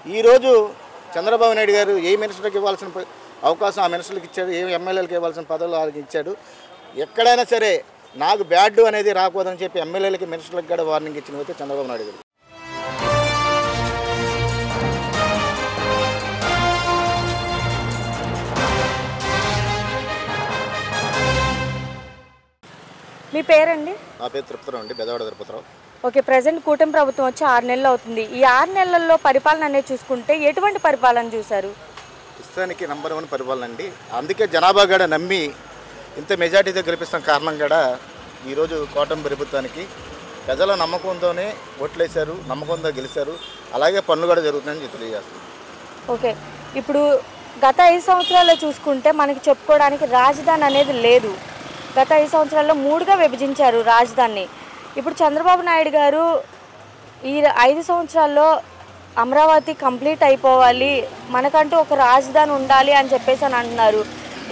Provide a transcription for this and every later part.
ఈరోజు చంద్రబాబు నాయుడు గారు ఏ మినిస్టర్కి ఇవ్వాల్సిన అవకాశం ఆ మినిస్టర్లకు ఇచ్చాడు, ఏ ఎమ్మెల్యేలకు ఇవ్వాల్సిన పదవులు వాళ్ళకి ఇచ్చాడు. ఎక్కడైనా సరే నాకు బ్యాడ్ అనేది రాకూడదని చెప్పి ఎమ్మెల్యేలకి మినిస్టర్లకు కూడా వార్నింగ్ ఇచ్చిన అయితే చంద్రబాబు నాయుడు గారు. మీ పేరండి? నా పేరు తిరుపతిరావు అండి, బెదవాడ తిరుపతిరావు. ఓకే, ప్రజెంట్ కూటమి ప్రభుత్వం వచ్చి 6 నెలలు అవుతుంది. ఈ 6 నెలల్లో పరిపాలన అనేది చూసుకుంటే ఎటువంటి పరిపాలన చూశారు? ప్రస్తుతానికి నంబర్ 1 పరిపాలన అండి. అందుకే జనాభా కూడా నమ్మి ఇంత మెజార్టీతో గెలిపిస్తాం కారణం కూడా ఈరోజు కూటమి ప్రభుత్వానికి ప్రజల నమ్మకంతోనే ఓట్లేశారు, నమ్మకంతో గెలిచారు. అలాగే పనులు కూడా జరుగుతుందని తెలియజేస్తుంది. ఓకే, ఇప్పుడు గత 5 సంవత్సరాల్లో చూసుకుంటే మనకి చెప్పుకోవడానికి రాజధాని అనేది లేదు. గత 5 సంవత్సరాల్లో 3గా విభజించారు రాజధానిని. ఇప్పుడు చంద్రబాబు నాయుడు గారు ఈ 5 సంవత్సరాల్లో అమరావతి కంప్లీట్ అయిపోవాలి, మనకంటూ ఒక రాజధాని ఉండాలి అని చెప్పేసి అని అంటున్నారు.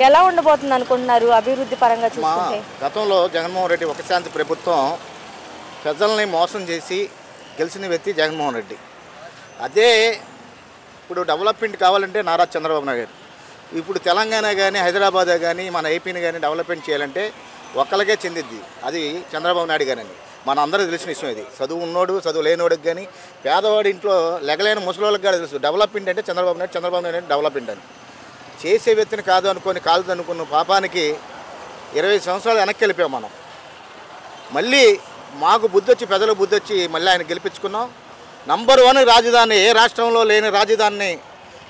ఎలా ఉండబోతుంది అనుకుంటున్నారు అభివృద్ధి పరంగా చూసుకుంటే? గతంలో జగన్మోహన్ రెడ్డి ఒక శాంతి ప్రభుత్వం ప్రజల్ని మోసం చేసి గెలిచిన వ్యక్తి జగన్మోహన్ రెడ్డి. అదే ఇప్పుడు డెవలప్మెంట్ కావాలంటే నారా చంద్రబాబు నాయుడు. ఇప్పుడు తెలంగాణ కానీ హైదరాబాద్ కానీ మన ఏపీని కానీ డెవలప్మెంట్ చేయాలంటే ఒక్కరికే చెందిద్ది, అది చంద్రబాబు నాయుడు గారండి. మన అందరికీ తెలిసిన విషయం ఇది. చదువు ఉన్నోడు చదువు లేనివాడికి కానీ పేదవాడి ఇంట్లో లెగలేని ముసలిళ్ళకి కూడా తెలుసు డెవలప్మెంట్ అంటే చంద్రబాబు నాయుడు అంటే డెవలప్మెంట్ అని. చేసే వ్యక్తిని కాదు అనుకొని కాదు అనుకున్న పాపానికి 20 సంవత్సరాలు వెనక్కి వెళ్ళిపోయాం మనం. మళ్ళీ మాకు బుద్ధి వచ్చి ప్రజలకు బుద్ధి వచ్చి మళ్ళీ ఆయన గెలిపించుకున్నాం. నంబర్ 1 రాజధాని, ఏ రాష్ట్రంలో లేని రాజధానిని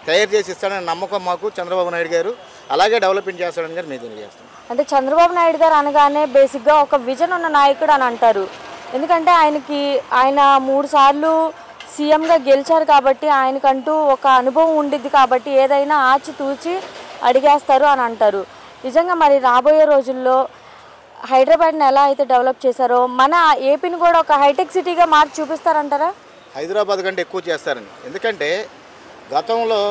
తయారు చేసి ఇస్తాడని నమ్మకం మాకు చంద్రబాబు నాయుడు గారు. అలాగే డెవలప్మెంట్ చేస్తాడని గారు మేము తెలియజేస్తాం. అంటే చంద్రబాబు నాయుడు గారు అనగానే బేసిక్గా ఒక విజన్ ఉన్న నాయకుడు అని అంటారు. ఎందుకంటే ఆయన 3 సార్లు సీఎంగా గెలిచారు కాబట్టి ఆయనకంటూ ఒక అనుభవం ఉండిద్ది కాబట్టి ఏదైనా ఆచితూచి అడిగేస్తారు అని అంటారు. నిజంగా మరి రాబోయే రోజుల్లో హైదరాబాద్ని ఎలా అయితే డెవలప్ చేశారో మన ఏపీని కూడా ఒక హైటెక్ సిటీగా మార్చి చూపిస్తారంటారా? హైదరాబాద్ కంటే ఎక్కువ చేస్తారని. ఎందుకంటే గతంలో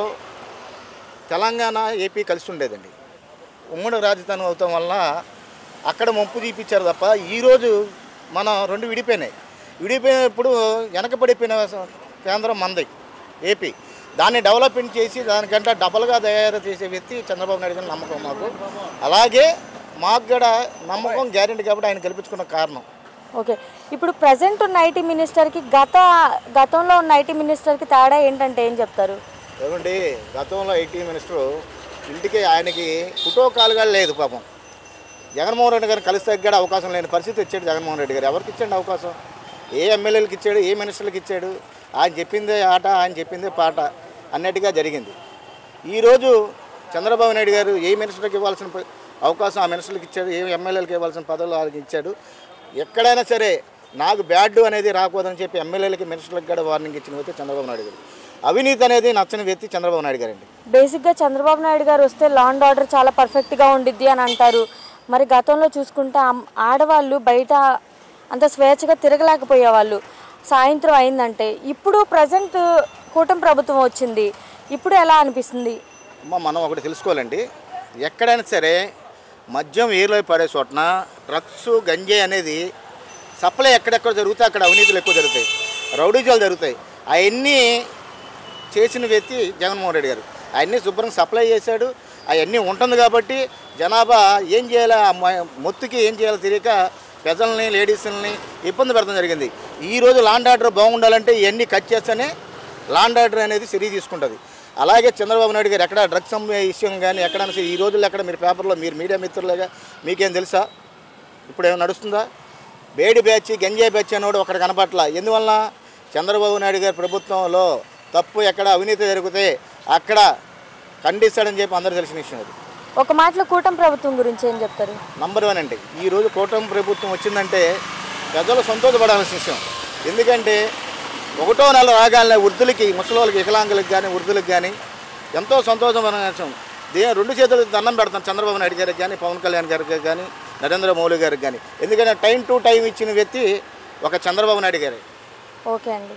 తెలంగాణ ఏపీ కలిసి ఉండేదండి. ఉమ్మడి రాజధాని అవటం వల్ల అక్కడ ముంపు చూపించారు తప్ప ఈరోజు మనం 2 విడిపోయినాయి. విడిపోయినప్పుడు వెనకబడిపోయిన కేంద్రం మంది ఏపీ. దాన్ని డెవలప్మెంట్ చేసి దానికంటే డబల్గా తయారు చేసే వ్యక్తి చంద్రబాబు నాయుడు గారి నమ్మకం మాకు. అలాగే మాకు కూడా నమ్మకం గ్యారెంటీ కాబట్టి ఆయన గెలిపించుకున్న కారణం. ఓకే, ఇప్పుడు ప్రజెంట్ ఉన్న ఐటీ మినిస్టర్కి గతంలో ఉన్న ఐటీ మినిస్టర్కి తేడా ఏంటంటే ఏం చెప్తారు? ఏమండి, గతంలో ఐటీ మినిస్టరు ఇంటికి ఆయనకి ఫోటోకాలుగా లేదు పాపం. జగన్మోహన్ రెడ్డి గారిని కలిస్తే కూడా అవకాశం లేని పరిస్థితి ఇచ్చాడు జగన్మోహన్ రెడ్డి గారు. ఎవరికి ఇచ్చాడు అవకాశం? ఏ ఎమ్మెల్యేలకు ఇచ్చాడు, ఏ మినిస్టర్లకు ఇచ్చాడు? ఆయన చెప్పిందే ఆట, ఆయన చెప్పిందే పాట అన్నట్టుగా జరిగింది. ఈరోజు చంద్రబాబు నాయుడు గారు ఏ మినిస్టర్కి ఇవ్వాల్సిన అవకాశం ఆ మినిస్టర్లకు ఇచ్చాడు, ఏ ఎమ్మెల్యేలకు ఇవ్వాల్సిన పదవులు వాళ్ళకి ఇచ్చాడు. ఎక్కడైనా సరే నాకు బ్యాడ్ అనేది రాకూడదని చెప్పి ఎమ్మెల్యేలకి మినిస్టర్లకు కూడా వార్నింగ్ ఇచ్చిన వ్యక్తి చంద్రబాబు నాయుడు గారు. అవినీతి అనేది నచ్చని వ్యక్తి చంద్రబాబు నాయుడు గారండి. బేసిక్గా చంద్రబాబు నాయుడు గారు వస్తే లా అండ్ ఆర్డర్ చాలా పర్ఫెక్ట్గా ఉండిద్ది అని అంటారు. మరి గతంలో చూసుకుంటే ఆడవాళ్ళు బయట అంత స్వేచ్ఛగా తిరగలేకపోయేవాళ్ళు సాయంత్రం అయిందంటే. ఇప్పుడు ప్రజెంట్ కూటమి ప్రభుత్వం వచ్చింది, ఇప్పుడు ఎలా అనిపిస్తుంది? మనం ఒకటి తెలుసుకోవాలండి, ఎక్కడైనా సరే మద్యం ఏరులో పడే చోటన డ్రగ్స్ గంజాయి అనేది సప్లై ఎక్కడెక్కడ జరుగుతాయి అక్కడ అవినీతులు ఎక్కువ జరుగుతాయి, రౌడీజాలు జరుగుతాయి. అవన్నీ చేసిన వ్యక్తి జగన్మోహన్ రెడ్డి గారు. అవన్నీ శుభ్రంగా సప్లై చేశాడు. అవన్నీ ఉంటుంది కాబట్టి జనాభా ఏం చేయాలో మొత్తుకి ఏం చేయాలో తెలియక ప్రజల్ని లేడీస్ని ఇబ్బంది పెడతాం జరిగింది. ఈరోజు లాండ్ ఆర్డర్ బాగుండాలంటే ఇవన్నీ కట్ చేస్తేనే లాండ్ ఆర్డర్ అనేది చర్య తీసుకుంటుంది. అలాగే చంద్రబాబు నాయుడు గారు ఎక్కడ డ్రగ్స్ అమ్మే విషయం కానీ ఎక్కడైనా సరే ఈ రోజుల్లో ఎక్కడ మీరు పేపర్లో మీరు మీడియా మిత్రులుగా మీకేం తెలుసా? ఇప్పుడు ఏమైనా నడుస్తుందా? బేడి బ్యాచ్ గంజాయి బ్యాచ్ అనేవాడు ఒకటి కనపట్ల. ఎందువల్ల? చంద్రబాబు నాయుడు గారి ప్రభుత్వంలో తప్పు ఎక్కడ అవినీతి జరిగితే అక్కడ ఖండిస్తాడని చెప్పి అందరూ తెలిసిన విషయం. అది ఒక మాటలో కూటమి ప్రభుత్వం గురించి ఏం చెప్తారు? నంబర్ 1 అండి. ఈరోజు కూటమి ప్రభుత్వం వచ్చిందంటే ప్రజలు సంతోషపడాల్సిన విషయం. ఎందుకంటే 1వ నెల రాగానే వృద్ధులకి, ముసలిళ్ళకి, వికలాంగులకు కానీ వృద్ధులకు కానీ ఎంతో సంతోషమైన విషయం. 2 చేతులకు దండం పెడతాను చంద్రబాబు నాయుడు గారికి కానీ, పవన్ కళ్యాణ్ గారికి కానీ, నరేంద్ర మోడీ గారికి కానీ. ఎందుకంటే టైం టు టైం ఇచ్చిన వ్యక్తి ఒక చంద్రబాబు నాయుడు గారే. ఓకే అండి.